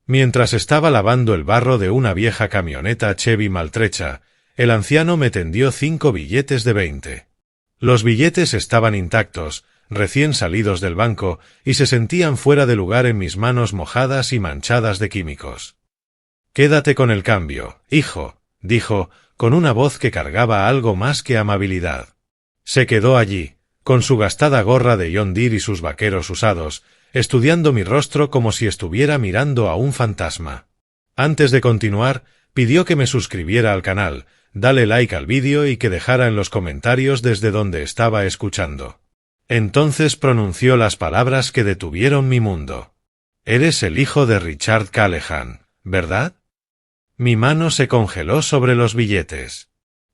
Mientras estaba lavando el barro de una vieja camioneta Chevy maltrecha, el anciano me tendió 5 billetes de 20. Los billetes estaban intactos, recién salidos del banco, y se sentían fuera de lugar en mis manos mojadas y manchadas de químicos. «Quédate con el cambio, hijo», dijo, con una voz que cargaba algo más que amabilidad. Se quedó allí, con su gastada gorra de John Deere y sus vaqueros usados, estudiando mi rostro como si estuviera mirando a un fantasma. Antes de continuar, pidió que me suscribiera al canal, dale like al vídeo y que dejara en los comentarios desde donde estaba escuchando. Entonces pronunció las palabras que detuvieron mi mundo. «Eres el hijo de Richard Callahan, ¿verdad?» Mi mano se congeló sobre los billetes.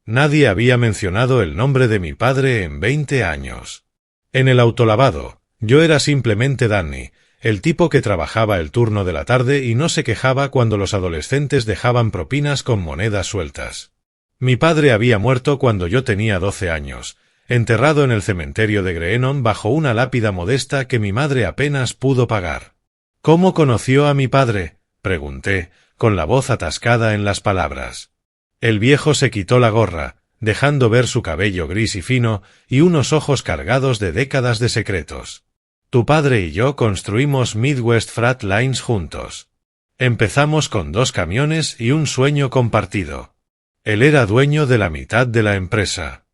Nadie había mencionado el nombre de mi padre en 20 años. En el autolavado, yo era simplemente Danny, el tipo que trabajaba el turno de la tarde y no se quejaba cuando los adolescentes dejaban propinas con monedas sueltas. Mi padre había muerto cuando yo tenía 12 años, enterrado en el cementerio de Greenon bajo una lápida modesta que mi madre apenas pudo pagar. «¿Cómo conoció a mi padre?», pregunté, con la voz atascada en las palabras. El viejo se quitó la gorra, dejando ver su cabello gris y fino y unos ojos cargados de décadas de secretos. «Tu padre y yo construimos Midwest Freight Lines juntos. Empezamos con 2 camiones y un sueño compartido. Él era dueño de la mitad de la empresa».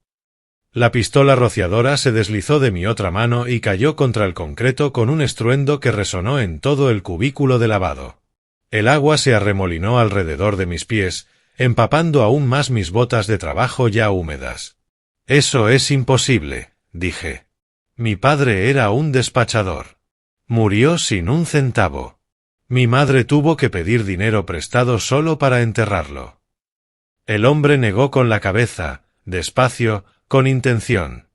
La pistola rociadora se deslizó de mi otra mano y cayó contra el concreto con un estruendo que resonó en todo el cubículo de lavado. El agua se arremolinó alrededor de mis pies, empapando aún más mis botas de trabajo ya húmedas. «Eso es imposible», dije. «Mi padre era un despachador. Murió sin un centavo. Mi madre tuvo que pedir dinero prestado solo para enterrarlo». El hombre negó con la cabeza, despacio, con intención.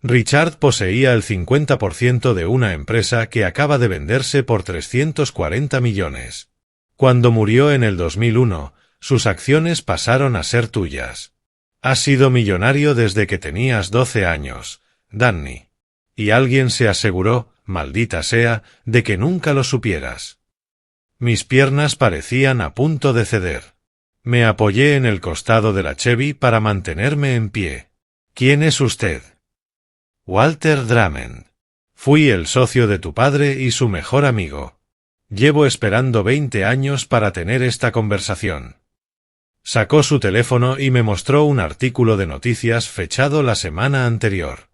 Richard poseía el 50% de una empresa que acaba de venderse por 340 millones. Cuando murió en el 2001, sus acciones pasaron a ser tuyas. Has sido millonario desde que tenías 12 años, Danny. Y alguien se aseguró, maldita sea, de que nunca lo supieras. Mis piernas parecían a punto de ceder. Me apoyé en el costado de la Chevy para mantenerme en pie. «¿Quién es usted?» «Walter Drummond. Fui el socio de tu padre y su mejor amigo. Llevo esperando 20 años para tener esta conversación». Sacó su teléfono y me mostró un artículo de noticias fechado la semana anterior.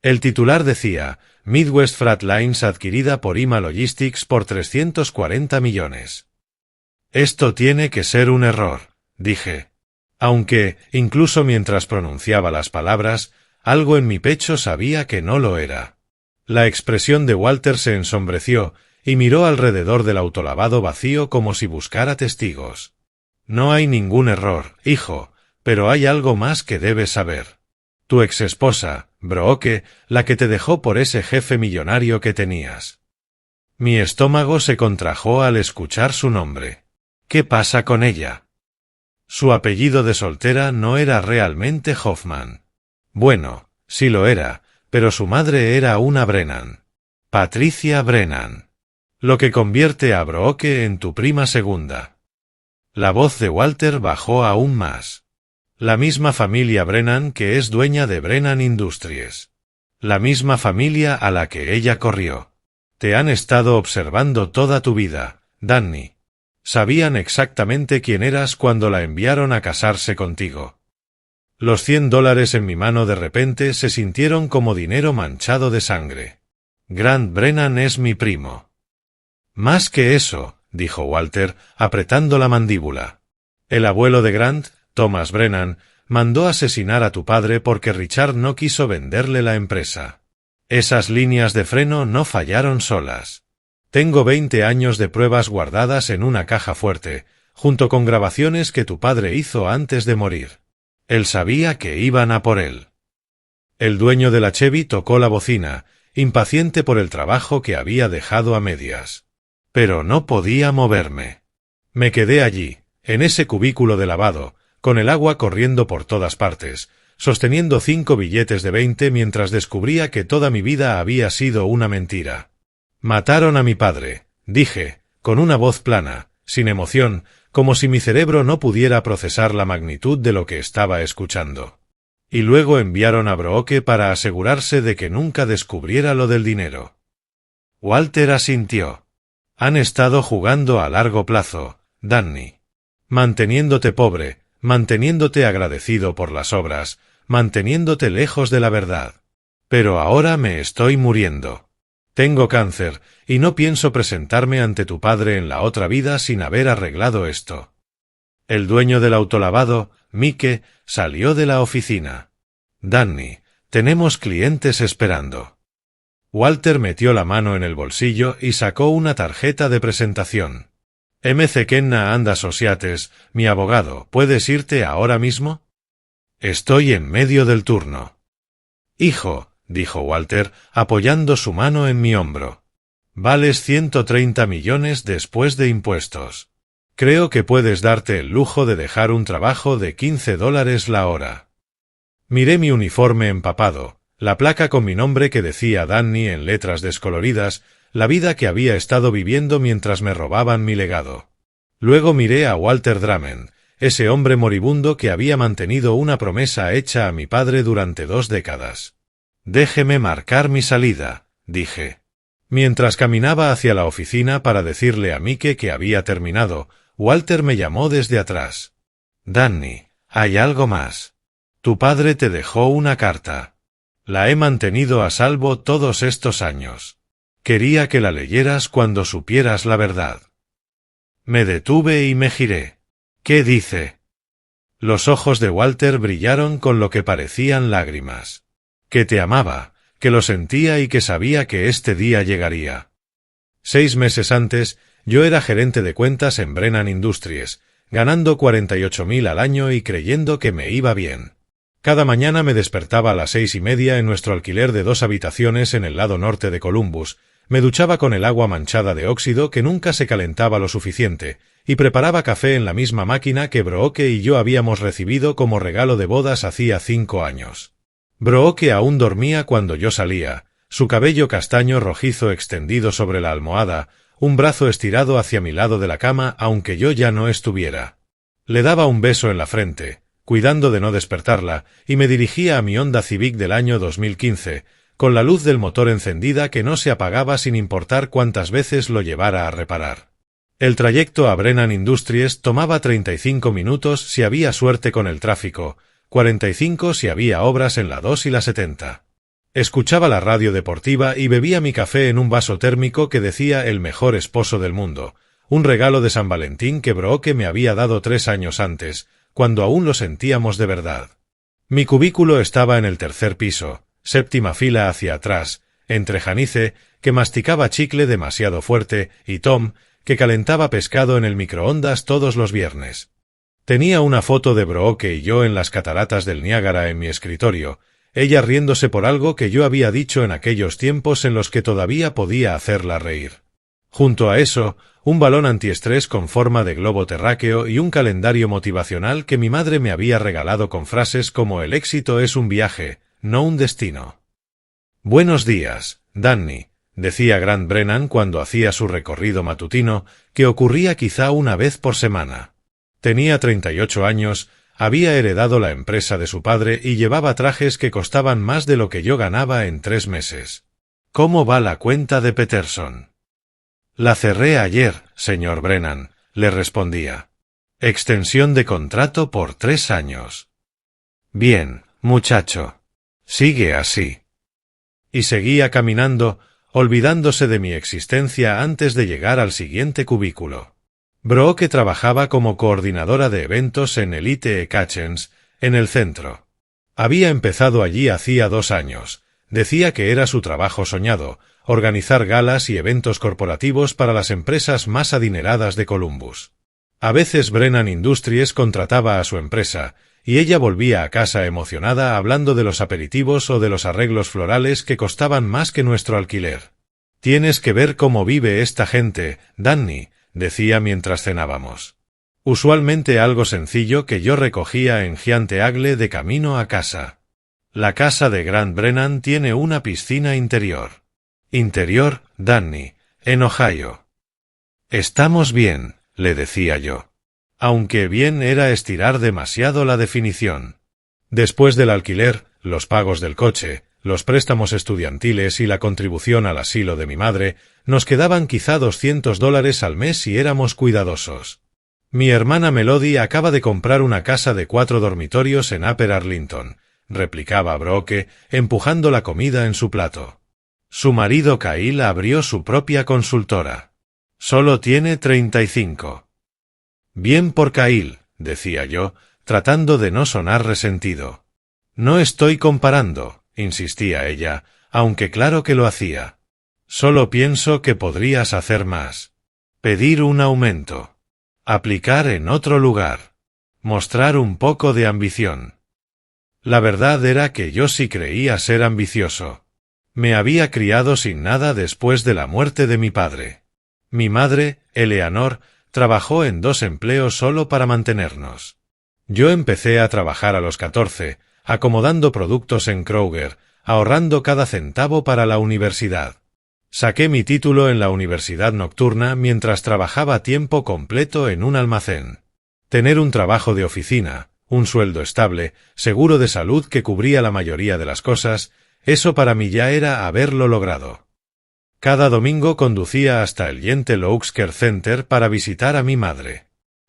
El titular decía, «Midwest Freight Lines adquirida por IMA Logistics por 340 millones». «Esto tiene que ser un error», dije. Aunque, incluso mientras pronunciaba las palabras, algo en mi pecho sabía que no lo era. La expresión de Walter se ensombreció y miró alrededor del autolavado vacío como si buscara testigos. «No hay ningún error, hijo, pero hay algo más que debes saber. Tu exesposa, Brooke, la que te dejó por ese jefe millonario que tenías». Mi estómago se contrajo al escuchar su nombre. «¿Qué pasa con ella?» Su apellido de soltera no era realmente Hoffman. Bueno, sí lo era, pero su madre era una Brennan. Patricia Brennan. Lo que convierte a Brooke en tu prima segunda. La voz de Walter bajó aún más. La misma familia Brennan que es dueña de Brennan Industries. La misma familia a la que ella corrió. Te han estado observando toda tu vida, Danny. Sabían exactamente quién eras cuando la enviaron a casarse contigo. Los $100 en mi mano de repente se sintieron como dinero manchado de sangre. Grant Brennan es mi primo. Más que eso, dijo Walter, apretando la mandíbula. El abuelo de Grant, Thomas Brennan, mandó asesinar a tu padre porque Richard no quiso venderle la empresa. Esas líneas de freno no fallaron solas. Tengo 20 años de pruebas guardadas en una caja fuerte, junto con grabaciones que tu padre hizo antes de morir. Él sabía que iban a por él. El dueño de la Chevy tocó la bocina, impaciente por el trabajo que había dejado a medias. Pero no podía moverme. Me quedé allí, en ese cubículo de lavado, con el agua corriendo por todas partes, sosteniendo 5 billetes de 20 mientras descubría que toda mi vida había sido una mentira. Mataron a mi padre, dije, con una voz plana, sin emoción, como si mi cerebro no pudiera procesar la magnitud de lo que estaba escuchando. Y luego enviaron a Brooke para asegurarse de que nunca descubriera lo del dinero. Walter asintió. Han estado jugando a largo plazo, Danny. Manteniéndote pobre, manteniéndote agradecido por las obras, manteniéndote lejos de la verdad. Pero ahora me estoy muriendo. Tengo cáncer, y no pienso presentarme ante tu padre en la otra vida sin haber arreglado esto. El dueño del autolavado, Mike, salió de la oficina. Danny, tenemos clientes esperando. Walter metió la mano en el bolsillo y sacó una tarjeta de presentación. M.C. Kenna and Associates, mi abogado, ¿puedes irte ahora mismo? Estoy en medio del turno. Hijo, dijo Walter, apoyando su mano en mi hombro. Vales 130 millones después de impuestos. Creo que puedes darte el lujo de dejar un trabajo de $15 la hora. Miré mi uniforme empapado, la placa con mi nombre que decía Danny en letras descoloridas, la vida que había estado viviendo mientras me robaban mi legado. Luego miré a Walter Drummond, ese hombre moribundo que había mantenido una promesa hecha a mi padre durante 2 décadas. Déjeme marcar mi salida, dije. Mientras caminaba hacia la oficina para decirle a Mike que había terminado, Walter me llamó desde atrás. Danny, hay algo más. Tu padre te dejó una carta. La he mantenido a salvo todos estos años. Quería que la leyeras cuando supieras la verdad. Me detuve y me giré. ¿Qué dice? Los ojos de Walter brillaron con lo que parecían lágrimas. Que te amaba, que lo sentía y que sabía que este día llegaría. 6 meses antes, yo era gerente de cuentas en Brennan Industries, ganando 48.000 al año y creyendo que me iba bien. Cada mañana me despertaba a las 6:30 en nuestro alquiler de 2 habitaciones en el lado norte de Columbus, me duchaba con el agua manchada de óxido que nunca se calentaba lo suficiente, y preparaba café en la misma máquina que Brooke y yo habíamos recibido como regalo de bodas hacía 5 años. Brooke aún dormía cuando yo salía, su cabello castaño rojizo extendido sobre la almohada, un brazo estirado hacia mi lado de la cama aunque yo ya no estuviera. Le daba un beso en la frente, cuidando de no despertarla, y me dirigía a mi Honda Civic del año 2015, con la luz del motor encendida que no se apagaba sin importar cuántas veces lo llevara a reparar. El trayecto a Brennan Industries tomaba 35 minutos si había suerte con el tráfico, 45 si había obras en la 2 y la 70. Escuchaba la radio deportiva y bebía mi café en un vaso térmico que decía el mejor esposo del mundo, un regalo de San Valentín que Brooke me había dado 3 años antes, cuando aún lo sentíamos de verdad. Mi cubículo estaba en el 3er piso, 7ª fila hacia atrás, entre Janice, que masticaba chicle demasiado fuerte, y Tom, que calentaba pescado en el microondas todos los viernes. Tenía una foto de Brooke y yo en las cataratas del Niágara en mi escritorio, ella riéndose por algo que yo había dicho en aquellos tiempos en los que todavía podía hacerla reír. Junto a eso, un balón antiestrés con forma de globo terráqueo y un calendario motivacional que mi madre me había regalado con frases como el éxito es un viaje, no un destino. Buenos días, Danny, decía Grant Brennan cuando hacía su recorrido matutino, que ocurría quizá una vez por semana. Tenía 38 años, había heredado la empresa de su padre y llevaba trajes que costaban más de lo que yo ganaba en 3 meses. ¿Cómo va la cuenta de Peterson? La cerré ayer, señor Brennan, le respondía. Extensión de contrato por 3 años. Bien, muchacho. Sigue así. Y seguía caminando, olvidándose de mi existencia antes de llegar al siguiente cubículo. Brooke trabajaba como coordinadora de eventos en Elite Kitchens, en el centro. Había empezado allí hacía 2 años. Decía que era su trabajo soñado, organizar galas y eventos corporativos para las empresas más adineradas de Columbus. A veces Brennan Industries contrataba a su empresa, y ella volvía a casa emocionada hablando de los aperitivos o de los arreglos florales que costaban más que nuestro alquiler. Tienes que ver cómo vive esta gente, Danny, decía mientras cenábamos. Usualmente algo sencillo que yo recogía en Gianteagle de camino a casa. La casa de Grant Brennan tiene una piscina interior. Interior, Danny, en Ohio. Estamos bien, le decía yo. Aunque bien era estirar demasiado la definición. Después del alquiler, los pagos del coche, los préstamos estudiantiles y la contribución al asilo de mi madre, nos quedaban quizá $200 al mes si éramos cuidadosos. Mi hermana Melody acaba de comprar una casa de 4 dormitorios en Upper Arlington, replicaba Brooke, empujando la comida en su plato. Su marido Kyle abrió su propia consultora. Solo tiene 35. Bien por Kyle, decía yo, tratando de no sonar resentido. No estoy comparando, insistía ella, aunque claro que lo hacía. Solo pienso que podrías hacer más. Pedir un aumento. Aplicar en otro lugar. Mostrar un poco de ambición. La verdad era que yo sí creía ser ambicioso. Me había criado sin nada después de la muerte de mi padre. Mi madre, Eleanor, trabajó en 2 empleos solo para mantenernos. Yo empecé a trabajar a los 14, acomodando productos en Kroger, ahorrando cada centavo para la universidad. Saqué mi título en la universidad nocturna mientras trabajaba a tiempo completo en un almacén. Tener un trabajo de oficina, un sueldo estable, seguro de salud que cubría la mayoría de las cosas, eso para mí ya era haberlo logrado. Cada domingo conducía hasta el Gentle Oaks Care Center para visitar a mi madre.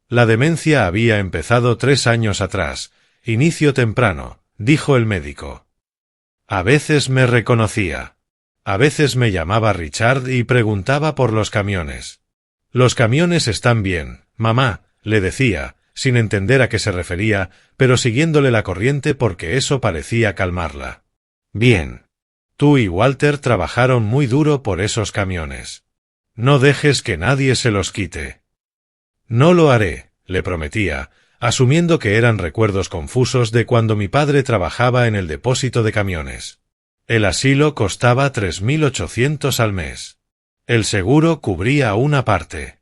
La demencia había empezado 3 años atrás, inicio temprano, dijo el médico. A veces me reconocía. A veces me llamaba Richard y preguntaba por los camiones. Los camiones están bien, mamá, le decía, sin entender a qué se refería, pero siguiéndole la corriente porque eso parecía calmarla. Bien. Tú y Walter trabajaron muy duro por esos camiones. No dejes que nadie se los quite. No lo haré, le prometía, asumiendo que eran recuerdos confusos de cuando mi padre trabajaba en el depósito de camiones. El asilo costaba $3,800 al mes. El seguro cubría una parte.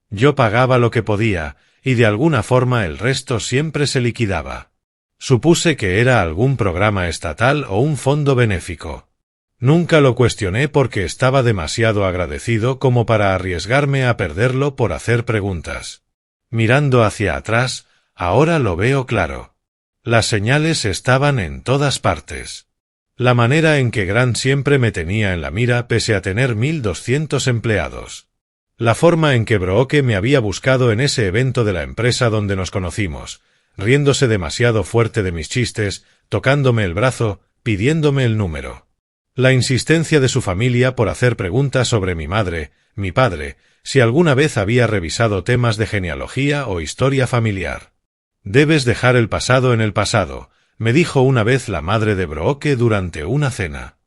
Yo pagaba lo que podía, y de alguna forma el resto siempre se liquidaba. Supuse que era algún programa estatal o un fondo benéfico. Nunca lo cuestioné porque estaba demasiado agradecido como para arriesgarme a perderlo por hacer preguntas. Mirando hacia atrás, ahora lo veo claro. Las señales estaban en todas partes. La manera en que Grant siempre me tenía en la mira pese a tener 1,200 empleados. La forma en que Brooke me había buscado en ese evento de la empresa donde nos conocimos, riéndose demasiado fuerte de mis chistes, tocándome el brazo, pidiéndome el número. La insistencia de su familia por hacer preguntas sobre mi madre, mi padre, si alguna vez había revisado temas de genealogía o historia familiar. Debes dejar el pasado en el pasado, me dijo una vez la madre de Brooke durante una cena.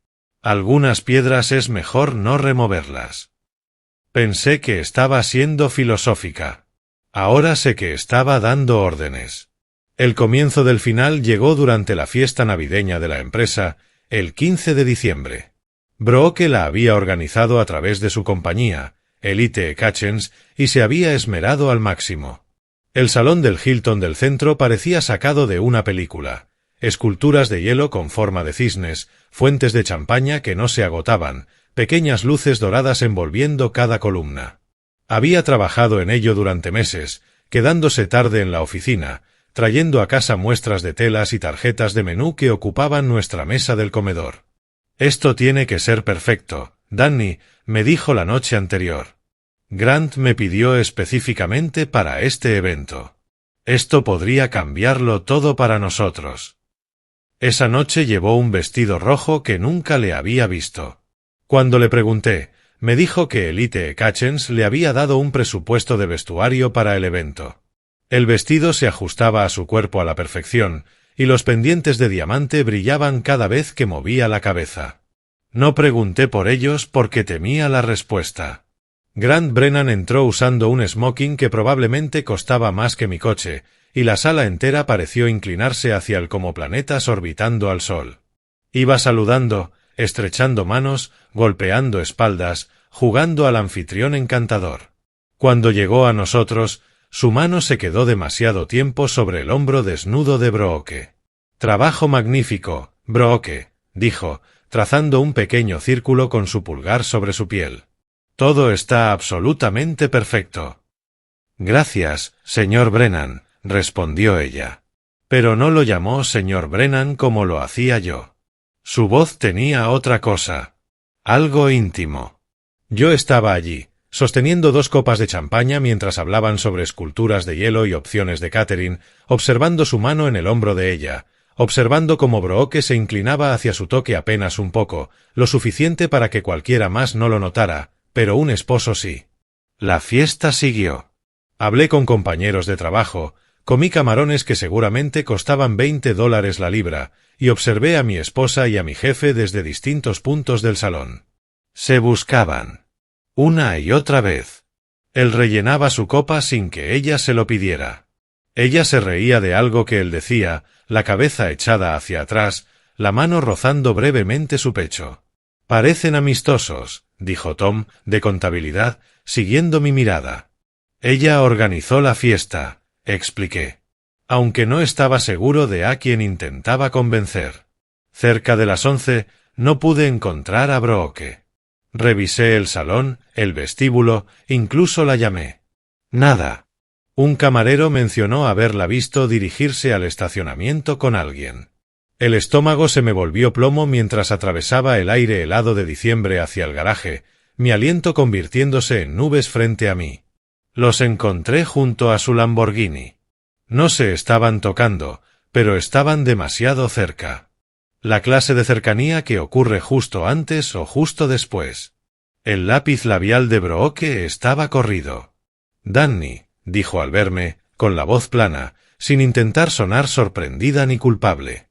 Algunas piedras es mejor no removerlas. Pensé que estaba siendo filosófica. Ahora sé que estaba dando órdenes. El comienzo del final llegó durante la fiesta navideña de la empresa, el 15 de diciembre. Brooke la había organizado a través de su compañía, Elite Kitchens, y se había esmerado al máximo. El salón del Hilton del centro parecía sacado de una película. Esculturas de hielo con forma de cisnes, fuentes de champaña que no se agotaban, pequeñas luces doradas envolviendo cada columna. Había trabajado en ello durante meses, quedándose tarde en la oficina, trayendo a casa muestras de telas y tarjetas de menú que ocupaban nuestra mesa del comedor. Esto tiene que ser perfecto, Danny, me dijo la noche anterior. Grant me pidió específicamente para este evento. Esto podría cambiarlo todo para nosotros. Esa noche llevó un vestido rojo que nunca le había visto. Cuando le pregunté, me dijo que Elite Kitchens le había dado un presupuesto de vestuario para el evento. El vestido se ajustaba a su cuerpo a la perfección, y los pendientes de diamante brillaban cada vez que movía la cabeza. No pregunté por ellos porque temía la respuesta. Grant Brennan entró usando un smoking que probablemente costaba más que mi coche, y la sala entera pareció inclinarse hacia él como planetas orbitando al sol. Iba saludando, estrechando manos, golpeando espaldas, jugando al anfitrión encantador. Cuando llegó a nosotros, su mano se quedó demasiado tiempo sobre el hombro desnudo de Brooke. «Trabajo magnífico, Brooke», dijo, trazando un pequeño círculo con su pulgar sobre su piel. «Todo está absolutamente perfecto». Gracias, señor Brennan, respondió ella. Pero no lo llamó señor Brennan como lo hacía yo. Su voz tenía otra cosa. Algo íntimo. Yo estaba allí, sosteniendo 2 copas de champaña mientras hablaban sobre esculturas de hielo y opciones de catering, observando su mano en el hombro de ella, observando cómo Brooke se inclinaba hacia su toque apenas un poco, lo suficiente para que cualquiera más no lo notara, pero un esposo sí. La fiesta siguió. Hablé con compañeros de trabajo, comí camarones que seguramente costaban $20 la libra, y observé a mi esposa y a mi jefe desde distintos puntos del salón. Se buscaban. Una y otra vez. Él rellenaba su copa sin que ella se lo pidiera. Ella se reía de algo que él decía, la cabeza echada hacia atrás, la mano rozando brevemente su pecho. Parecen amistosos, dijo Tom, de contabilidad, siguiendo mi mirada. Ella organizó la fiesta, expliqué. Aunque no estaba seguro de a quién intentaba convencer. Cerca de las 11, no pude encontrar a Brooke. Revisé el salón, el vestíbulo, incluso la llamé. Nada. Un camarero mencionó haberla visto dirigirse al estacionamiento con alguien. El estómago se me volvió plomo mientras atravesaba el aire helado de diciembre hacia el garaje, mi aliento convirtiéndose en nubes frente a mí. Los encontré junto a su Lamborghini. No se estaban tocando, pero estaban demasiado cerca. La clase de cercanía que ocurre justo antes o justo después. El lápiz labial de Brooke estaba corrido. «Danny», dijo al verme, con la voz plana, sin intentar sonar sorprendida ni culpable.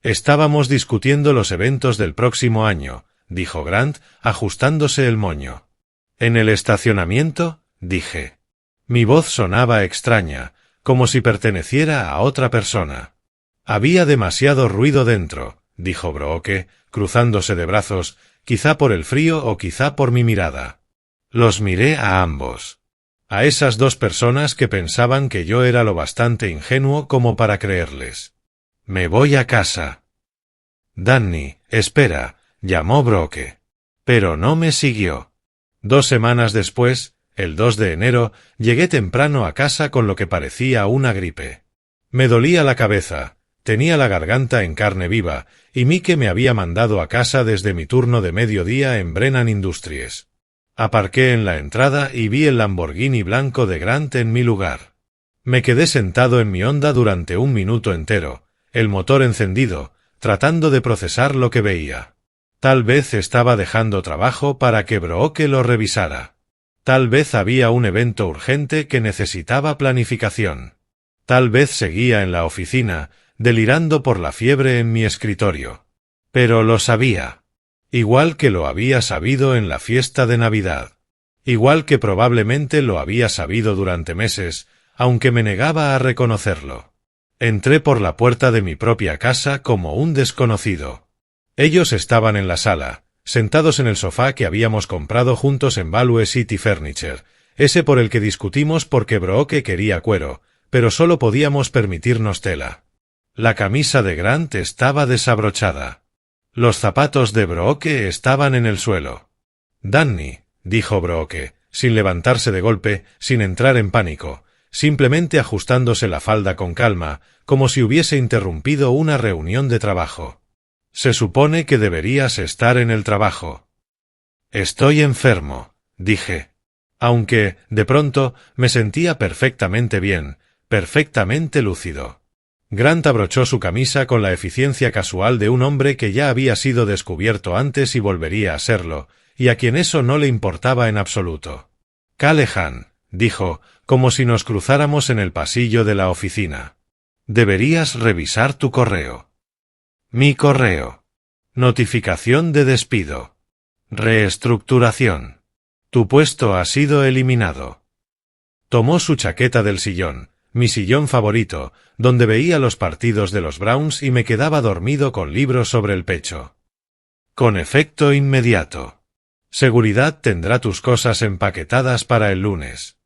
«Estábamos discutiendo los eventos del próximo año», dijo Grant, ajustándose el moño. «¿En el estacionamiento?», dije. Mi voz sonaba extraña, como si perteneciera a otra persona. «Había demasiado ruido dentro», dijo Brooke, cruzándose de brazos, quizá por el frío o quizá por mi mirada. Los miré a ambos. A esas 2 personas que pensaban que yo era lo bastante ingenuo como para creerles. «Me voy a casa». «Danny, espera», llamó Brooke. Pero no me siguió. 2 semanas después, el 2 de enero, llegué temprano a casa con lo que parecía una gripe. Me dolía la cabeza, tenía la garganta en carne viva, y Mike me había mandado a casa desde mi turno de mediodía en Brennan Industries. Aparqué en la entrada y vi el Lamborghini blanco de Grant en mi lugar. Me quedé sentado en mi Honda durante 1 minuto entero, el motor encendido, tratando de procesar lo que veía. Tal vez estaba dejando trabajo para que Brooke lo revisara. Tal vez había un evento urgente que necesitaba planificación. Tal vez seguía en la oficina, delirando por la fiebre en mi escritorio. Pero lo sabía. Igual que lo había sabido en la fiesta de Navidad. Igual que probablemente lo había sabido durante meses, aunque me negaba a reconocerlo. Entré por la puerta de mi propia casa como un desconocido. Ellos estaban en la sala, sentados en el sofá que habíamos comprado juntos en Value City Furniture, ese por el que discutimos porque Brooke quería cuero, pero solo podíamos permitirnos tela. La camisa de Grant estaba desabrochada. Los zapatos de Brooke estaban en el suelo. «Danny», dijo Brooke, sin levantarse de golpe, sin entrar en pánico, simplemente ajustándose la falda con calma, como si hubiese interrumpido una reunión de trabajo. «Se supone que deberías estar en el trabajo». «Estoy enfermo», dije. Aunque, de pronto, me sentía perfectamente bien, perfectamente lúcido. Grant abrochó su camisa con la eficiencia casual de un hombre que ya había sido descubierto antes y volvería a serlo, y a quien eso no le importaba en absoluto. «Callahan», dijo, como si nos cruzáramos en el pasillo de la oficina. «Deberías revisar tu correo». Mi correo. Notificación de despido. Reestructuración. Tu puesto ha sido eliminado. Tomó su chaqueta del sillón, mi sillón favorito, donde veía los partidos de los Browns y me quedaba dormido con libros sobre el pecho. Con efecto inmediato. Seguridad tendrá tus cosas empaquetadas para el lunes.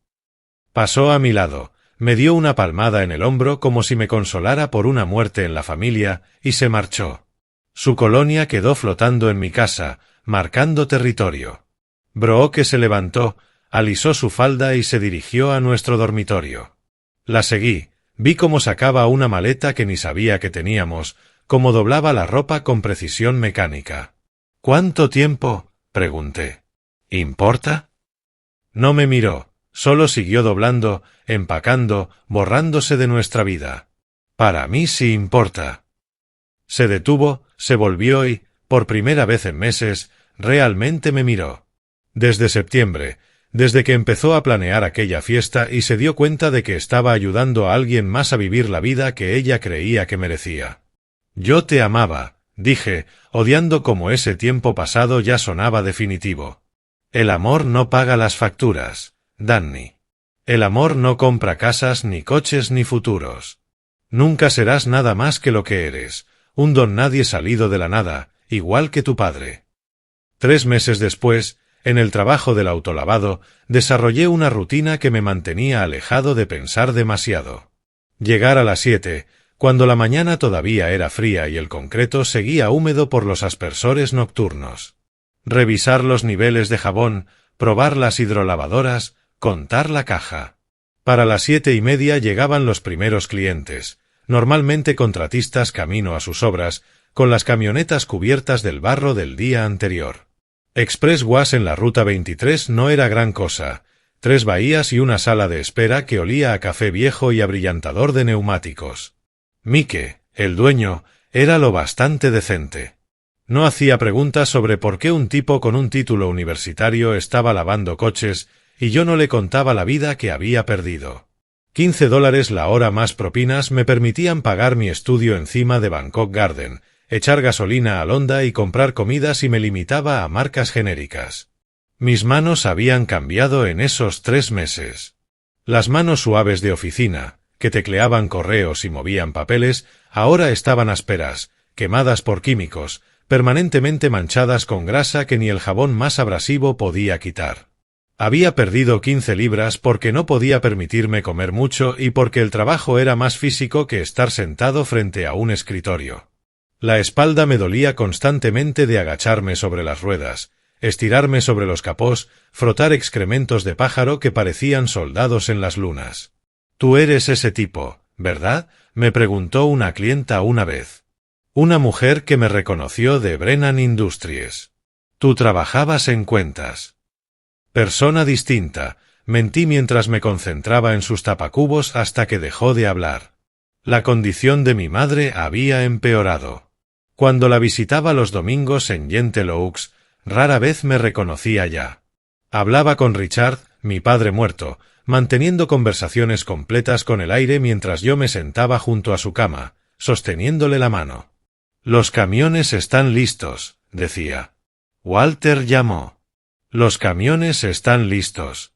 Pasó a mi lado. Me dio una palmada en el hombro como si me consolara por una muerte en la familia, y se marchó. Su colonia quedó flotando en mi casa, marcando territorio. Brooke se levantó, alisó su falda y se dirigió a nuestro dormitorio. La seguí, vi cómo sacaba una maleta que ni sabía que teníamos, cómo doblaba la ropa con precisión mecánica. —¿Cuánto tiempo? —pregunté. —¿Importa? No me miró, solo siguió doblando, empacando, borrándose de nuestra vida. —Para mí sí importa. Se detuvo, se volvió y, por primera vez en meses, realmente me miró. Desde septiembre, desde que empezó a planear aquella fiesta y se dio cuenta de que estaba ayudando a alguien más a vivir la vida que ella creía que merecía. Yo te amaba, dije, odiando cómo ese tiempo pasado ya sonaba definitivo. El amor no paga las facturas, Danny. El amor no compra casas, ni coches, ni futuros. Nunca serás nada más que lo que eres, un don nadie salido de la nada, igual que tu padre. 3 meses después, en el trabajo del autolavado, desarrollé una rutina que me mantenía alejado de pensar demasiado. Llegar a las 7, cuando la mañana todavía era fría y el concreto seguía húmedo por los aspersores nocturnos. Revisar los niveles de jabón, probar las hidrolavadoras, contar la caja. Para las 7:30 llegaban los primeros clientes, normalmente contratistas camino a sus obras, con las camionetas cubiertas del barro del día anterior. Express Wash en la ruta 23 no era gran cosa, 3 bahías y una sala de espera que olía a café viejo y abrillantador de neumáticos. Mike, el dueño, era lo bastante decente. No hacía preguntas sobre por qué un tipo con un título universitario estaba lavando coches, y yo no le contaba la vida que había perdido. $15 la hora más propinas me permitían pagar mi estudio encima de Bangkok Garden, echar gasolina al Honda y comprar comidas y me limitaba a marcas genéricas. Mis manos habían cambiado en esos 3 meses. Las manos suaves de oficina, que tecleaban correos y movían papeles, ahora estaban ásperas, quemadas por químicos, permanentemente manchadas con grasa que ni el jabón más abrasivo podía quitar. Había perdido 15 libras porque no podía permitirme comer mucho y porque el trabajo era más físico que estar sentado frente a un escritorio. La espalda me dolía constantemente de agacharme sobre las ruedas, estirarme sobre los capós, frotar excrementos de pájaro que parecían soldados en las lunas. «Tú eres ese tipo, ¿verdad?», me preguntó una clienta una vez. Una mujer que me reconoció de Brennan Industries. «Tú trabajabas en cuentas». Persona distinta, mentí mientras me concentraba en sus tapacubos hasta que dejó de hablar. La condición de mi madre había empeorado. Cuando la visitaba los domingos en Gentle Oaks, rara vez me reconocía ya. Hablaba con Richard, mi padre muerto, manteniendo conversaciones completas con el aire mientras yo me sentaba junto a su cama, sosteniéndole la mano. «Los camiones están listos», decía. Walter llamó. «Los camiones están listos».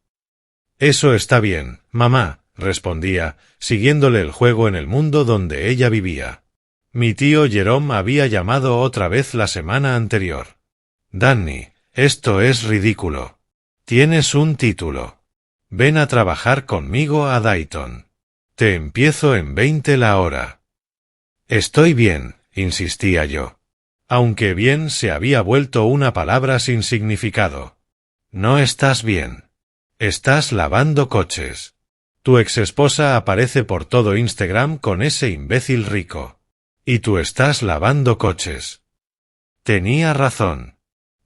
«Eso está bien, mamá», respondía, siguiéndole el juego en el mundo donde ella vivía. Mi tío Jerome había llamado otra vez la semana anterior. «Danny, esto es ridículo. Tienes un título. Ven a trabajar conmigo a Dayton. Te empiezo en 20 la hora». «Estoy bien», insistía yo. Aunque bien se había vuelto una palabra sin significado. «No estás bien. Estás lavando coches. Tu exesposa aparece por todo Instagram con ese imbécil rico. Y tú estás lavando coches». Tenía razón.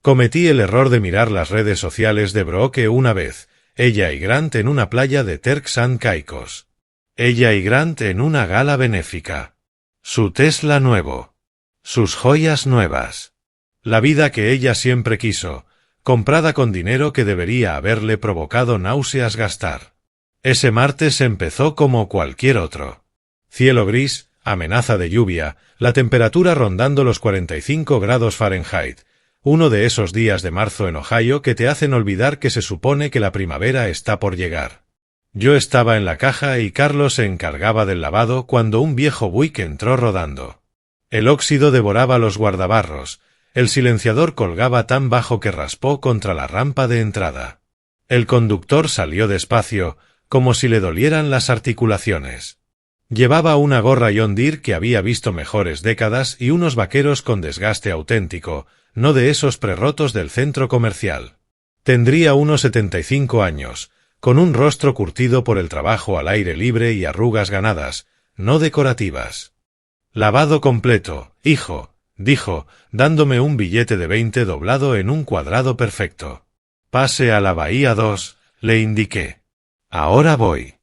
Cometí el error de mirar las redes sociales de Brooke una vez, ella y Grant en una playa de Turks and Caicos. Ella y Grant en una gala benéfica. Su Tesla nuevo. Sus joyas nuevas. La vida que ella siempre quiso, comprada con dinero que debería haberle provocado náuseas gastar. Ese martes empezó como cualquier otro. Cielo gris, amenaza de lluvia, la temperatura rondando los 45 grados Fahrenheit, uno de esos días de marzo en Ohio que te hacen olvidar que se supone que la primavera está por llegar. Yo estaba en la caja y Carlos se encargaba del lavado cuando un viejo Buick entró rodando. El óxido devoraba los guardabarros, el silenciador colgaba tan bajo que raspó contra la rampa de entrada. El conductor salió despacio, como si le dolieran las articulaciones. Llevaba una gorra John Deere que había visto mejores décadas y unos vaqueros con desgaste auténtico, no de esos prerrotos del centro comercial. Tendría unos 75 años, con un rostro curtido por el trabajo al aire libre y arrugas ganadas, no decorativas. Lavado completo, hijo, dijo, dándome un billete de 20 doblado en un cuadrado perfecto. Pase a la bahía 2, le indiqué. Ahora voy.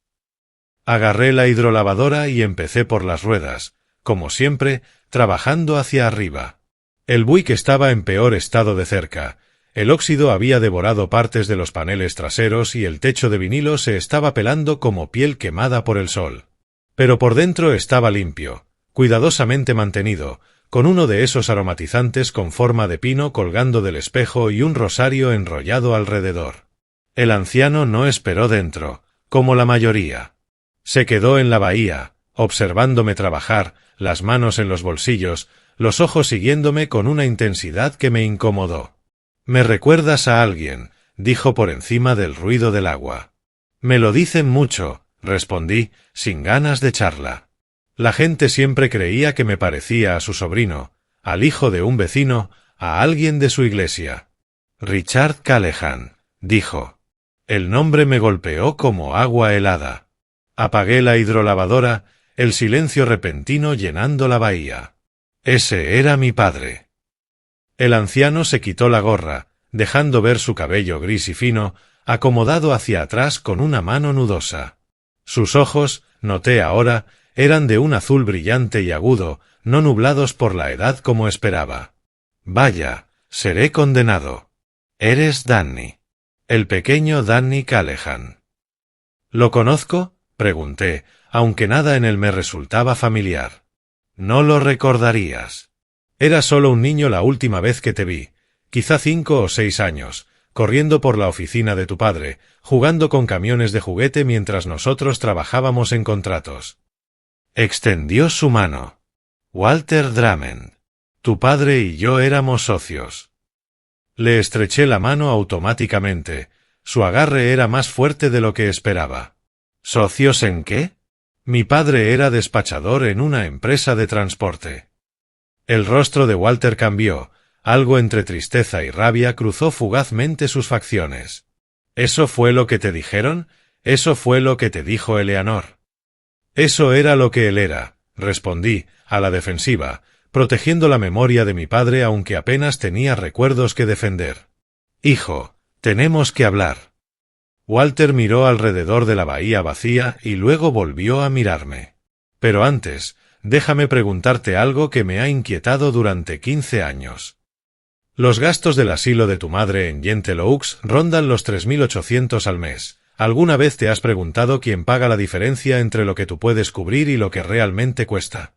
Agarré la hidrolavadora y empecé por las ruedas, como siempre, trabajando hacia arriba. El Buick estaba en peor estado de cerca. El óxido había devorado partes de los paneles traseros y el techo de vinilo se estaba pelando como piel quemada por el sol. Pero por dentro estaba limpio, cuidadosamente mantenido, con uno de esos aromatizantes con forma de pino colgando del espejo y un rosario enrollado alrededor. El anciano no esperó dentro, como la mayoría. Se quedó en la bahía, observándome trabajar, las manos en los bolsillos, los ojos siguiéndome con una intensidad que me incomodó. «Me recuerdas a alguien», dijo por encima del ruido del agua. «Me lo dicen mucho», respondí, sin ganas de charla. La gente siempre creía que me parecía a su sobrino, al hijo de un vecino, a alguien de su iglesia. «Richard Callahan», dijo. El nombre me golpeó como agua helada. Apagué la hidrolavadora, el silencio repentino llenando la bahía. Ese era mi padre. El anciano se quitó la gorra, dejando ver su cabello gris y fino, acomodado hacia atrás con una mano nudosa. Sus ojos, noté ahora, eran de un azul brillante y agudo, no nublados por la edad como esperaba. Vaya, seré condenado. Eres Danny. El pequeño Danny Callahan. ¿Lo conozco?, pregunté, aunque nada en él me resultaba familiar. No lo recordarías. Era solo un niño la última vez que te vi, quizá 5 o 6 años, corriendo por la oficina de tu padre, jugando con camiones de juguete mientras nosotros trabajábamos en contratos. Extendió su mano. Walter Drummond. Tu padre y yo éramos socios. Le estreché la mano automáticamente. Su agarre era más fuerte de lo que esperaba. ¿Socios en qué? Mi padre era despachador en una empresa de transporte. El rostro de Walter cambió, algo entre tristeza y rabia cruzó fugazmente sus facciones. ¿Eso fue lo que te dijeron? ¿Eso fue lo que te dijo Eleanor? Eso era lo que él era, respondí, a la defensiva, protegiendo la memoria de mi padre aunque apenas tenía recuerdos que defender. Hijo, tenemos que hablar. Walter miró alrededor de la bahía vacía y luego volvió a mirarme. Pero antes, déjame preguntarte algo que me ha inquietado durante 15 años. Los gastos del asilo de tu madre en Gentle Oaks rondan los 3.800 al mes. ¿Alguna vez te has preguntado quién paga la diferencia entre lo que tú puedes cubrir y lo que realmente cuesta?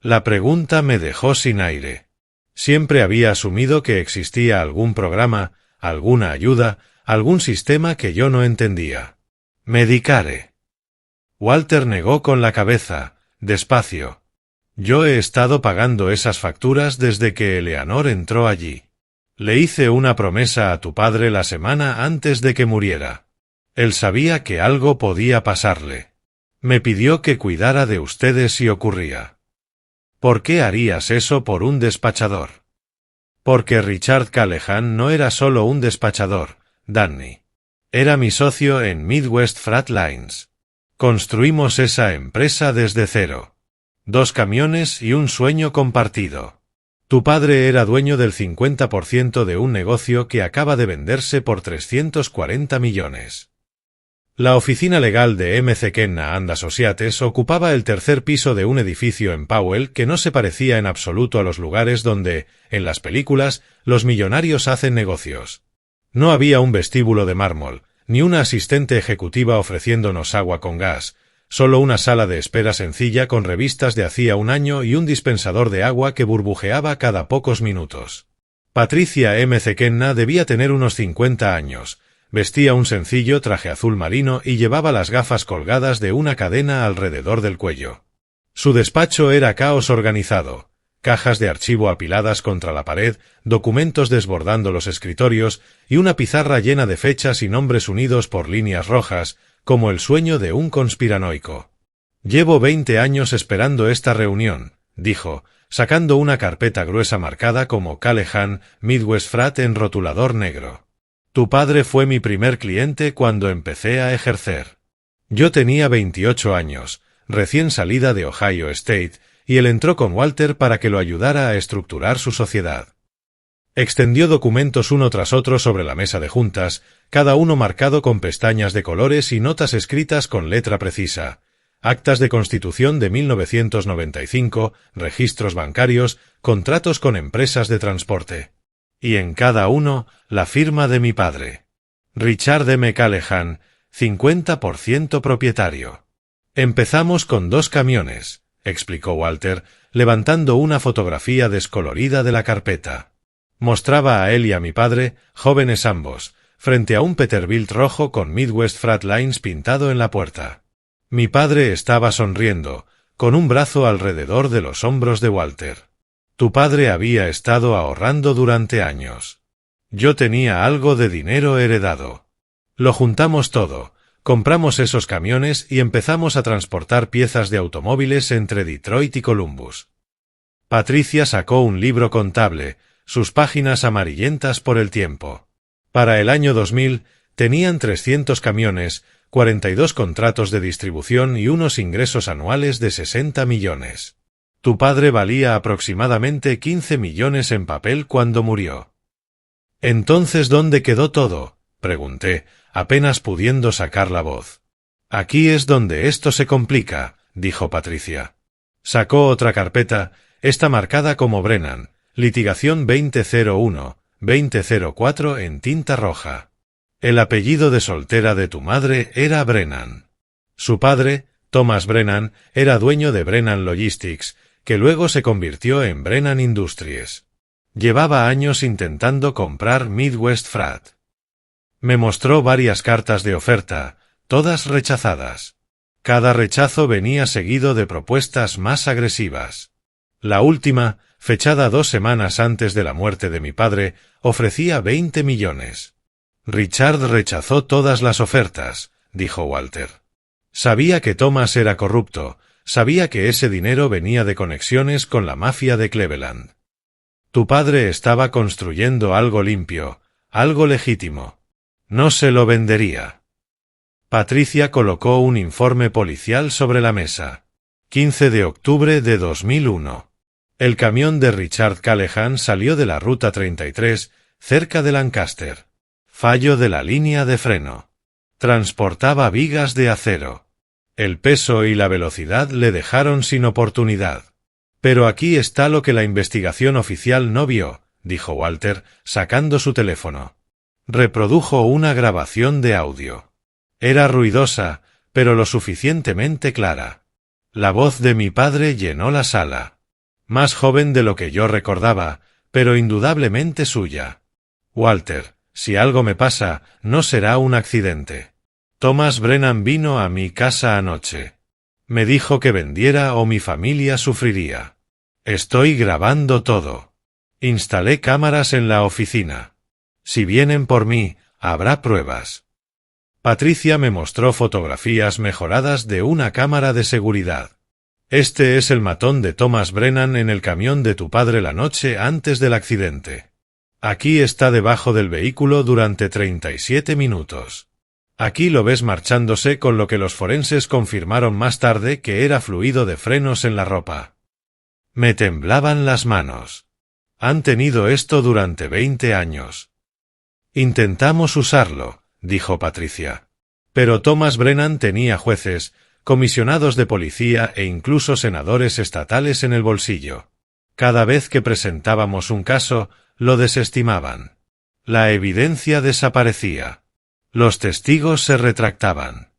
La pregunta me dejó sin aire. Siempre había asumido que existía algún programa, alguna ayuda, algún sistema que yo no entendía. Medicare. Walter negó con la cabeza, despacio. Yo he estado pagando esas facturas desde que Eleanor entró allí. Le hice una promesa a tu padre la semana antes de que muriera. Él sabía que algo podía pasarle. Me pidió que cuidara de ustedes si ocurría. ¿Por qué harías eso por un despachador? Porque Richard Callahan no era solo un despachador, Danny. Era mi socio en Midwest Freight Lines. Construimos esa empresa desde cero. 2 camiones y un sueño compartido. Tu padre era dueño del 50% de un negocio que acaba de venderse por 340 millones. La oficina legal de M. Kenna & Associates ocupaba el 3er piso de un edificio en Powell que no se parecía en absoluto a los lugares donde, en las películas, los millonarios hacen negocios. No había un vestíbulo de mármol, ni una asistente ejecutiva ofreciéndonos agua con gas, solo una sala de espera sencilla con revistas de hacía un año y un dispensador de agua que burbujeaba cada pocos minutos. Patricia M. Kenna debía tener unos 50 años. Vestía un sencillo traje azul marino y llevaba las gafas colgadas de una cadena alrededor del cuello. Su despacho era caos organizado, cajas de archivo apiladas contra la pared, documentos desbordando los escritorios y una pizarra llena de fechas y nombres unidos por líneas rojas, como el sueño de un conspiranoico. Llevo 20 años esperando esta reunión, dijo, sacando una carpeta gruesa marcada como Callahan, Midwest Freight en rotulador negro. Tu padre fue mi primer cliente cuando empecé a ejercer. Yo tenía 28 años, recién salida de Ohio State, y él entró con Walter para que lo ayudara a estructurar su sociedad. Extendió documentos uno tras otro sobre la mesa de juntas, cada uno marcado con pestañas de colores y notas escritas con letra precisa. Actas de constitución de 1995, registros bancarios, contratos con empresas de transporte. Y en cada uno, la firma de mi padre. Richard M. Callahan, 50% propietario. Empezamos con 2 camiones, explicó Walter, levantando una fotografía descolorida de la carpeta. Mostraba a él y a mi padre, jóvenes ambos, frente a un Peterbilt rojo con Midwest Freight Lines pintado en la puerta. Mi padre estaba sonriendo, con un brazo alrededor de los hombros de Walter. Tu padre había estado ahorrando durante años. Yo tenía algo de dinero heredado. Lo juntamos todo, compramos esos camiones y empezamos a transportar piezas de automóviles entre Detroit y Columbus. Patricia sacó un libro contable, sus páginas amarillentas por el tiempo. Para el año 2000, tenían 300 camiones, 42 contratos de distribución y unos ingresos anuales de 60 millones. Tu padre valía aproximadamente 15 millones en papel cuando murió. «¿Entonces dónde quedó todo?», pregunté, apenas pudiendo sacar la voz. «Aquí es donde esto se complica», dijo Patricia. Sacó otra carpeta, esta marcada como Brennan, litigación 2001-2004 en tinta roja. El apellido de soltera de tu madre era Brennan. Su padre, Thomas Brennan, era dueño de Brennan Logistics, que luego se convirtió en Brennan Industries. Llevaba años intentando comprar Midwest Freight. Me mostró varias cartas de oferta, todas rechazadas. Cada rechazo venía seguido de propuestas más agresivas. La última, fechada 2 semanas antes de la muerte de mi padre, ofrecía 20 millones. Richard rechazó todas las ofertas, dijo Walter. Sabía que Thomas era corrupto, sabía que ese dinero venía de conexiones con la mafia de Cleveland. Tu padre estaba construyendo algo limpio, algo legítimo. No se lo vendería. Patricia colocó un informe policial sobre la mesa. 15 de octubre de 2001. El camión de Richard Callahan salió de la Ruta 33, cerca de Lancaster. Fallo de la línea de freno. Transportaba vigas de acero. El peso y la velocidad le dejaron sin oportunidad. Pero aquí está lo que la investigación oficial no vio, dijo Walter, sacando su teléfono. Reprodujo una grabación de audio. Era ruidosa, pero lo suficientemente clara. La voz de mi padre llenó la sala. Más joven de lo que yo recordaba, pero indudablemente suya. Walter, si algo me pasa, no será un accidente. Thomas Brennan vino a mi casa anoche. Me dijo que vendiera o mi familia sufriría. Estoy grabando todo. Instalé cámaras en la oficina. Si vienen por mí, habrá pruebas. Patricia me mostró fotografías mejoradas de una cámara de seguridad. Este es el matón de Thomas Brennan en el camión de tu padre la noche antes del accidente. Aquí está debajo del vehículo durante 37 minutos. Aquí lo ves marchándose con lo que los forenses confirmaron más tarde que era fluido de frenos en la ropa. Me temblaban las manos. Han tenido esto durante 20 años. Intentamos usarlo, dijo Patricia. Pero Thomas Brennan tenía jueces, comisionados de policía e incluso senadores estatales en el bolsillo. Cada vez que presentábamos un caso, lo desestimaban. La evidencia desaparecía. Los testigos se retractaban.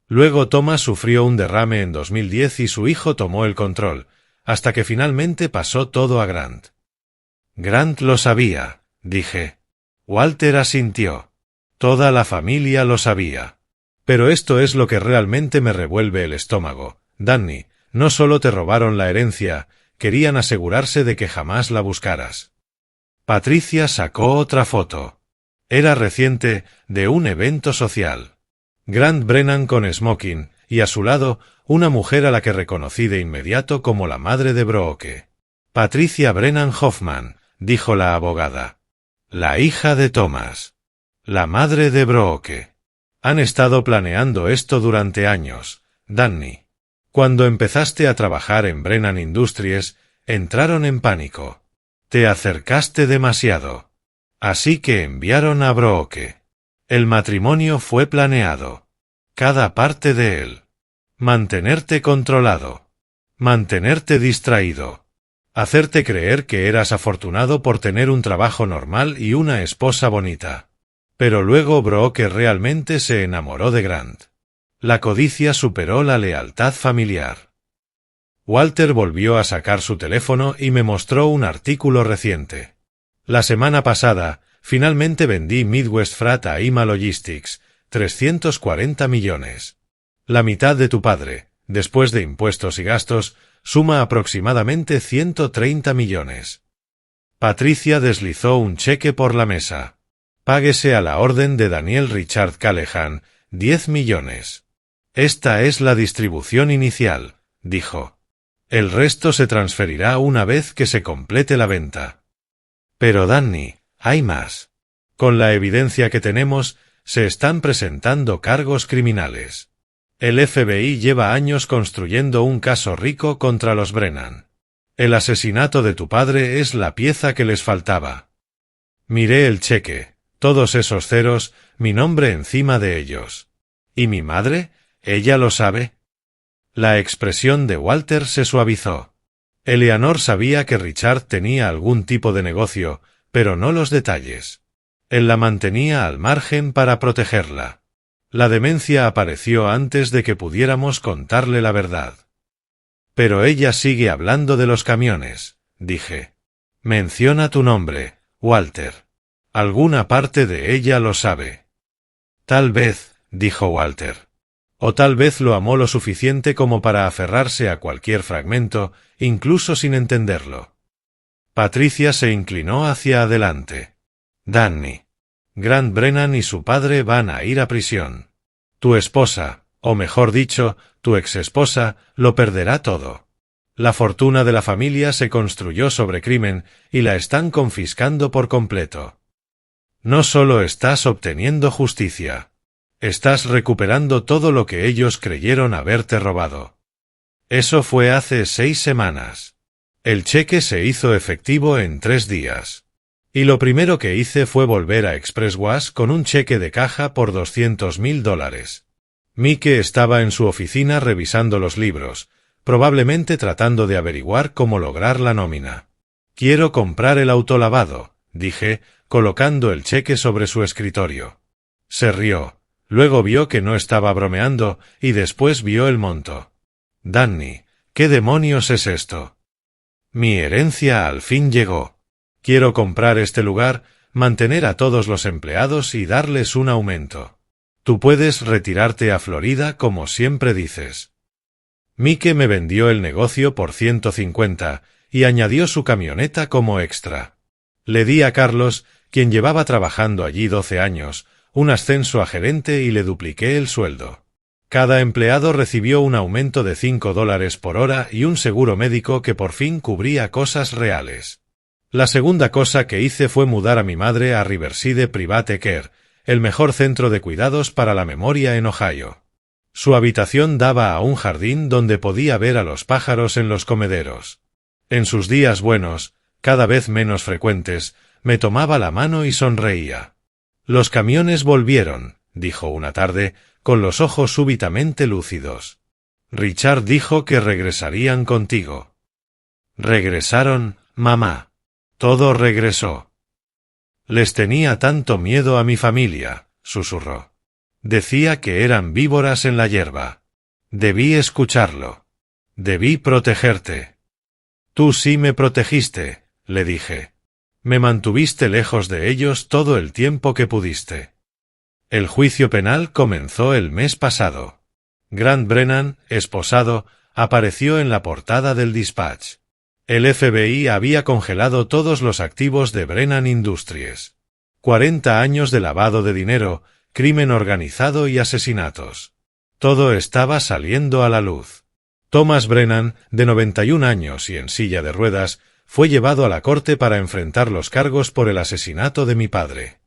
Luego Thomas sufrió un derrame en 2010 y su hijo tomó el control, hasta que finalmente pasó todo a Grant. Grant lo sabía, dije. Walter asintió. Toda la familia lo sabía. Pero esto es lo que realmente me revuelve el estómago. Danny, no solo te robaron la herencia, querían asegurarse de que jamás la buscaras. Patricia sacó otra foto. Era reciente, de un evento social. Grant Brennan con smoking, y a su lado, una mujer a la que reconocí de inmediato como la madre de Brooke. Patricia Brennan Hoffman, dijo la abogada. La hija de Thomas. La madre de Brooke. Han estado planeando esto durante años, Danny. Cuando empezaste a trabajar en Brennan Industries, entraron en pánico. Te acercaste demasiado. Así que enviaron a Brooke. El matrimonio fue planeado. Cada parte de él. Mantenerte controlado. Mantenerte distraído. Hacerte creer que eras afortunado por tener un trabajo normal y una esposa bonita. Pero luego Brooke realmente se enamoró de Grant. La codicia superó la lealtad familiar. Walter volvió a sacar su teléfono y me mostró un artículo reciente. La semana pasada, finalmente vendí Midwest Freight a IMA Logistics, 340 millones. La mitad de tu padre, después de impuestos y gastos, suma aproximadamente 130 millones. Patricia deslizó un cheque por la mesa. Páguese a la orden de Daniel Richard Callahan, 10 millones. Esta es la distribución inicial, dijo. El resto se transferirá una vez que se complete la venta. Pero Danny, hay más. Con la evidencia que tenemos, se están presentando cargos criminales. El FBI lleva años construyendo un caso rico contra los Brennan. El asesinato de tu padre es la pieza que les faltaba. Miré el cheque, todos esos ceros, mi nombre encima de ellos. ¿Y mi madre? ¿Ella lo sabe? La expresión de Walter se suavizó. Eleanor sabía que Richard tenía algún tipo de negocio, pero no los detalles. Él la mantenía al margen para protegerla. La demencia apareció antes de que pudiéramos contarle la verdad. Pero ella sigue hablando de los camiones, dije. Menciona tu nombre, Walter. Alguna parte de ella lo sabe. Tal vez, dijo Walter. O tal vez lo amó lo suficiente como para aferrarse a cualquier fragmento, incluso sin entenderlo. Patricia se inclinó hacia adelante. Danny. Grant Brennan y su padre van a ir a prisión. Tu esposa, o mejor dicho, tu exesposa, lo perderá todo. La fortuna de la familia se construyó sobre crimen y la están confiscando por completo. No solo estás obteniendo justicia. Estás recuperando todo lo que ellos creyeron haberte robado. Eso fue hace 6 semanas. El cheque se hizo efectivo en 3 días. Y lo primero que hice fue volver a Express Wash con un cheque de caja por $200,000. Mike estaba en su oficina revisando los libros, probablemente tratando de averiguar cómo lograr la nómina. Quiero comprar el autolavado, dije, colocando el cheque sobre su escritorio. Se rió. Luego vio que no estaba bromeando y después vio el monto. Danny, ¿qué demonios es esto? Mi herencia al fin llegó. Quiero comprar este lugar, mantener a todos los empleados y darles un aumento. Tú puedes retirarte a Florida como siempre dices. Mike me vendió el negocio por 150 y añadió su camioneta como extra. Le di a Carlos, quien llevaba trabajando allí 12 años, un ascenso a gerente y le dupliqué el sueldo. Cada empleado recibió un aumento de $5 por hora y un seguro médico que por fin cubría cosas reales. La segunda cosa que hice fue mudar a mi madre a Riverside Private Care, el mejor centro de cuidados para la memoria en Ohio. Su habitación daba a un jardín donde podía ver a los pájaros en los comederos. En sus días buenos, cada vez menos frecuentes, me tomaba la mano y sonreía. Los camiones volvieron, dijo una tarde, con los ojos súbitamente lúcidos. Richard dijo que regresarían contigo. Regresaron, mamá. Todo regresó. Les tenía tanto miedo a mi familia, susurró. Decía que eran víboras en la hierba. Debí escucharlo. Debí protegerte. Tú sí me protegiste, le dije. Me mantuviste lejos de ellos todo el tiempo que pudiste. El juicio penal comenzó el mes pasado. Grant Brennan, esposado, apareció en la portada del Dispatch. El FBI había congelado todos los activos de Brennan Industries. 40 años de lavado de dinero, crimen organizado y asesinatos. Todo estaba saliendo a la luz. Thomas Brennan, de 91 años y en silla de ruedas, fue llevado a la corte para enfrentar los cargos por el asesinato de mi padre.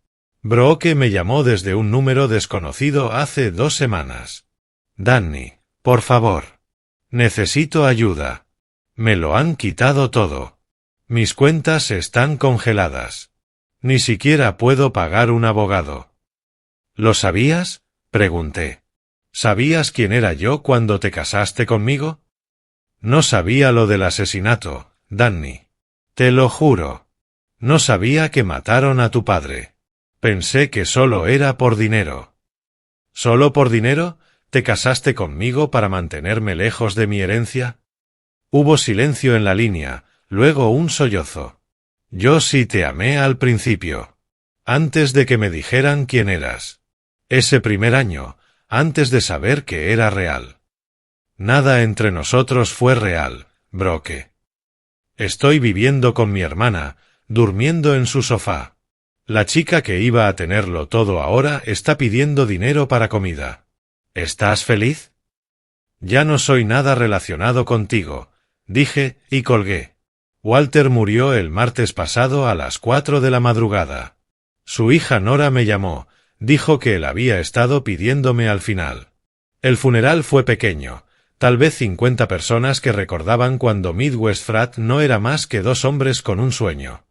Brooke me llamó desde un número desconocido hace 2 semanas. Danny, por favor. Necesito ayuda. Me lo han quitado todo. Mis cuentas están congeladas. Ni siquiera puedo pagar un abogado. ¿Lo sabías? Pregunté. ¿Sabías quién era yo cuando te casaste conmigo? No sabía lo del asesinato, Danny. Te lo juro. No sabía que mataron a tu padre. Pensé que solo era por dinero. ¿Solo por dinero? ¿Te casaste conmigo para mantenerme lejos de mi herencia? Hubo silencio en la línea, luego un sollozo. Yo sí te amé al principio. Antes de que me dijeran quién eras. Ese primer año, antes de saber que era real. Nada entre nosotros fue real, Brooke. Estoy viviendo con mi hermana, durmiendo en su sofá. La chica que iba a tenerlo todo ahora está pidiendo dinero para comida. ¿Estás feliz? Ya no soy nada relacionado contigo, dije, y colgué. Walter murió el martes pasado a las 4 de la madrugada. Su hija Nora me llamó, dijo que él había estado pidiéndome al final. El funeral fue pequeño, tal vez 50 personas que recordaban cuando Midwest Frat no era más que 2 hombres con un sueño.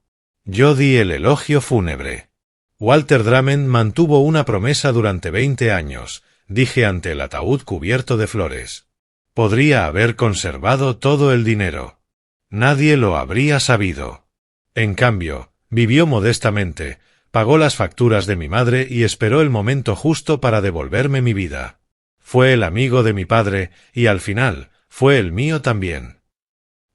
Yo di el elogio fúnebre. Walter Drummond mantuvo una promesa durante 20 años, dije ante el ataúd cubierto de flores. Podría haber conservado todo el dinero. Nadie lo habría sabido. En cambio, vivió modestamente, pagó las facturas de mi madre y esperó el momento justo para devolverme mi vida. Fue el amigo de mi padre y, al final, fue el mío también.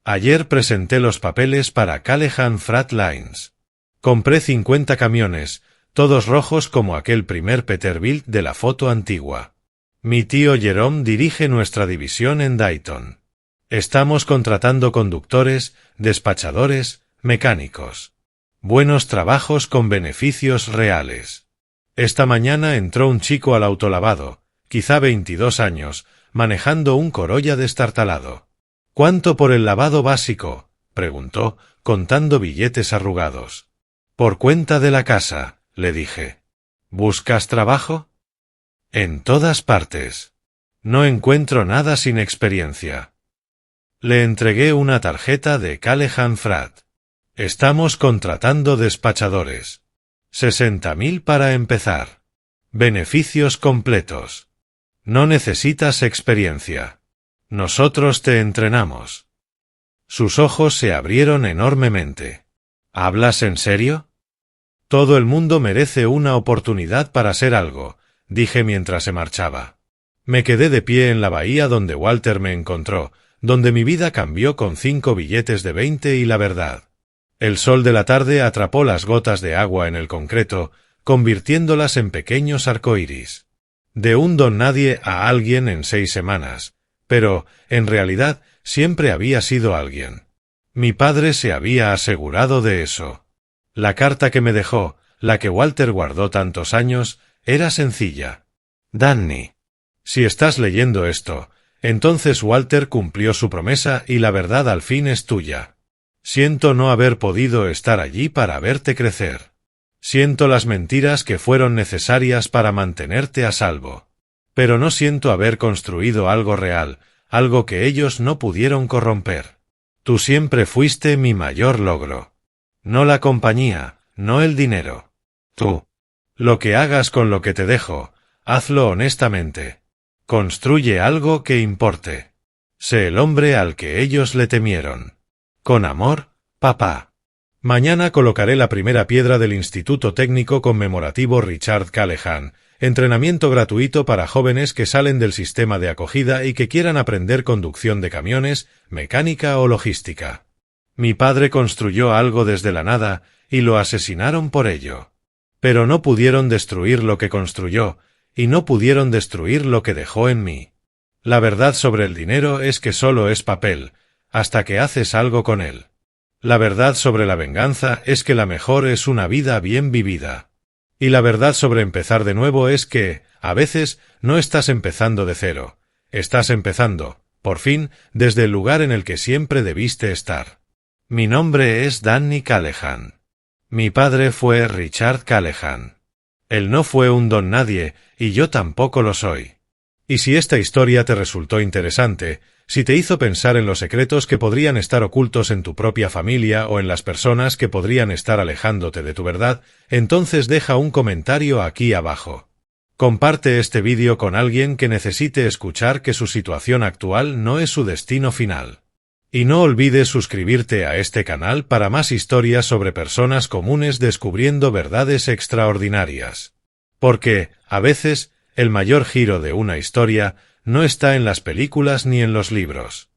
Ayer presenté los papeles para Callahan Frat Lines. Compré 50 camiones, todos rojos como aquel primer Peterbilt de la foto antigua. Mi tío Jerome dirige nuestra división en Dayton. Estamos contratando conductores, despachadores, mecánicos. Buenos trabajos con beneficios reales. Esta mañana entró un chico al autolavado, quizá 22 años, manejando un Corolla destartalado. ¿Cuánto por el lavado básico?, preguntó, contando billetes arrugados. Por cuenta de la casa, le dije. ¿Buscas trabajo? En todas partes. No encuentro nada sin experiencia. Le entregué una tarjeta de Callahan Frat. Estamos contratando despachadores. 60.000 para empezar. Beneficios completos. No necesitas experiencia. Nosotros te entrenamos. Sus ojos se abrieron enormemente. ¿Hablas en serio? Todo el mundo merece una oportunidad para ser algo, dije mientras se marchaba. Me quedé de pie en la bahía donde Walter me encontró, donde mi vida cambió con 5 billetes de 20 y la verdad. El sol de la tarde atrapó las gotas de agua en el concreto, convirtiéndolas en pequeños arcoíris. De un don nadie a alguien en 6 semanas. Pero, en realidad, siempre había sido alguien. Mi padre se había asegurado de eso. La carta que me dejó, la que Walter guardó tantos años, era sencilla. Danny. Si estás leyendo esto, entonces Walter cumplió su promesa y la verdad al fin es tuya. Siento no haber podido estar allí para verte crecer. Siento las mentiras que fueron necesarias para mantenerte a salvo. Pero no siento haber construido algo real, algo que ellos no pudieron corromper. Tú siempre fuiste mi mayor logro. No la compañía, no el dinero. Tú. Lo que hagas con lo que te dejo, hazlo honestamente. Construye algo que importe. Sé el hombre al que ellos le temieron. Con amor, papá. Mañana colocaré la primera piedra del Instituto Técnico Conmemorativo Richard Callahan, entrenamiento gratuito para jóvenes que salen del sistema de acogida y que quieran aprender conducción de camiones, mecánica o logística. Mi padre construyó algo desde la nada y lo asesinaron por ello. Pero no pudieron destruir lo que construyó, y no pudieron destruir lo que dejó en mí. La verdad sobre el dinero es que solo es papel, hasta que haces algo con él. La verdad sobre la venganza es que la mejor es una vida bien vivida. Y la verdad sobre empezar de nuevo es que, a veces, no estás empezando de cero. Estás empezando, por fin, desde el lugar en el que siempre debiste estar. Mi nombre es Danny Callahan. Mi padre fue Richard Callahan. Él no fue un don nadie, y yo tampoco lo soy. Y si esta historia te resultó interesante, si te hizo pensar en los secretos que podrían estar ocultos en tu propia familia o en las personas que podrían estar alejándote de tu verdad, entonces deja un comentario aquí abajo. Comparte este vídeo con alguien que necesite escuchar que su situación actual no es su destino final. Y no olvides suscribirte a este canal para más historias sobre personas comunes descubriendo verdades extraordinarias. Porque, a veces, el mayor giro de una historia no está en las películas ni en los libros.